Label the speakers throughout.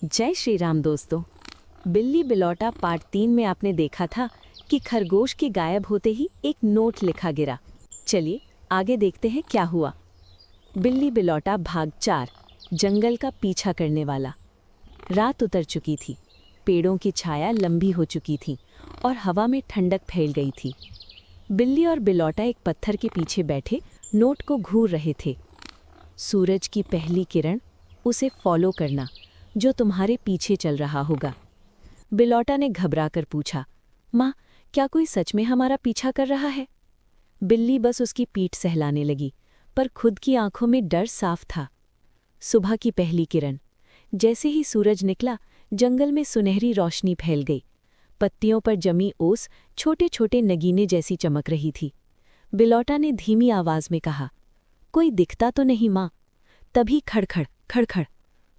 Speaker 1: जय श्री राम दोस्तों। बिल्ली बिलौटा पार्ट 3 में आपने देखा था कि खरगोश के गायब होते ही एक नोट लिखा गिरा। चलिए आगे देखते हैं क्या हुआ। बिल्ली बिलौटा भाग 4, जंगल का पीछा करने वाला। रात उतर चुकी थी, पेड़ों की छाया लंबी हो चुकी थी और हवा में ठंडक फैल गई थी। बिल्ली और बिलौटा एक पत्थर के पीछे बैठे नोट को घूर रहे थे। सूरज की पहली किरण, उसे फॉलो करना जो तुम्हारे पीछे चल रहा होगा। बिलौटा ने घबराकर पूछा, माँ क्या कोई सच में हमारा पीछा कर रहा है? बिल्ली बस उसकी पीठ सहलाने लगी, पर खुद की आंखों में डर साफ था। सुबह की पहली किरण, जैसे ही सूरज निकला जंगल में सुनहरी रोशनी फैल गई। पत्तियों पर जमी ओस छोटे छोटे नगीने जैसी चमक रही थी। बिलौटा ने धीमी आवाज में कहा, कोई दिखता तो नहीं माँ? तभी खड़खड़ खड़खड़,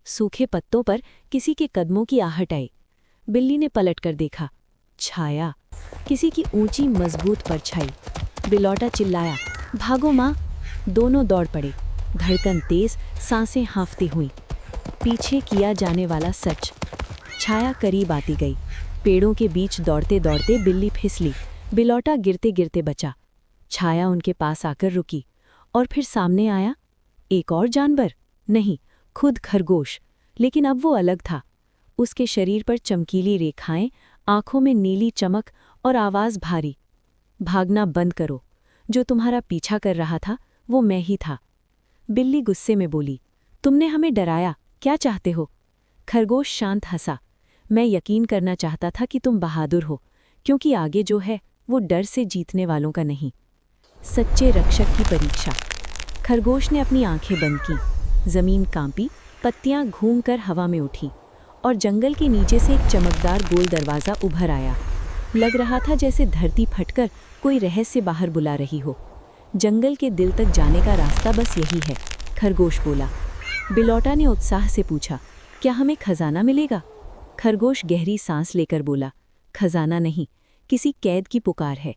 Speaker 1: सूखे पत्तों पर किसी के कदमों की आहट आई। बिल्ली ने पलटकर देखा, छाया, किसी की ऊंची मजबूत परछाई। बिलौटा चिल्लाया, भागो माँ! दोनों दौड़ पड़े, धड़कन तेज, सांसें हाँफती हुईं। पीछे किया जाने वाला सच। छाया करीब आती गई। पेड़ों के बीच दौड़ते दौड़ते बिल्ली फिसली। बिलौटा गिरते गिरते बचा। छाया उनके पास आकर रुकी और फिर सामने आया एक और जानवर। नहीं, खुद खरगोश, लेकिन अब वो अलग था। उसके शरीर पर चमकीली रेखाएं, आंखों में नीली चमक और आवाज भारी। भागना बंद करो, जो तुम्हारा पीछा कर रहा था वो मैं ही था। बिल्ली गुस्से में बोली, तुमने हमें डराया, क्या चाहते हो? खरगोश शांत हंसा, मैं यकीन करना चाहता था कि तुम बहादुर हो, क्योंकि आगे जो है वो डर से जीतने वालों का नहीं। सच्चे रक्षक की परीक्षा। खरगोश ने अपनी आंखें बंद की। जमीन कांपी, पत्तियां घूमकर हवा में उठी और जंगल के नीचे से एक चमकदार गोल दरवाज़ा उभर आया। लग रहा था जैसे धरती फटकर कोई रहस्य बाहर बुला रही हो। जंगल के दिल तक जाने का रास्ता बस यही है, खरगोश बोला। बिलौटा ने उत्साह से पूछा, क्या हमें खजाना मिलेगा? खरगोश गहरी सांस लेकर बोला, खजाना नहीं, किसी कैद की पुकार है।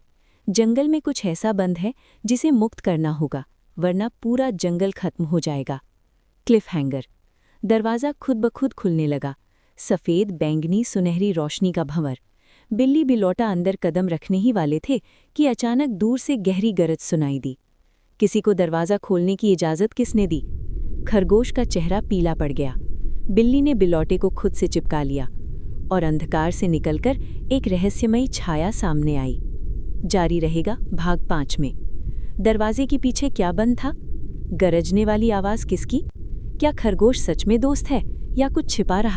Speaker 1: जंगल में कुछ ऐसा बंद है जिसे मुक्त करना होगा, वरना पूरा जंगल खत्म हो जाएगा। Cliff hanger. दरवाज़ा खुद ब खुद खुलने लगा। सफ़ेद बैंगनी सुनहरी रोशनी का भंवर। बिल्ली बिलौटा अंदर कदम रखने ही वाले थे कि अचानक दूर से गहरी गरज सुनाई दी। किसी को दरवाज़ा खोलने की इजाज़त किसने दी? खरगोश का चेहरा पीला पड़ गया। बिल्ली ने बिलौटे को खुद से चिपका लिया और अंधकार से निकलकर एक रहस्यमयी छाया सामने आई। जारी रहेगा भाग 5 में। दरवाजे के पीछे क्या बंद था? गरजने वाली आवाज़ किसकी? क्या खरगोश सच में दोस्त है या कुछ छिपा रहा?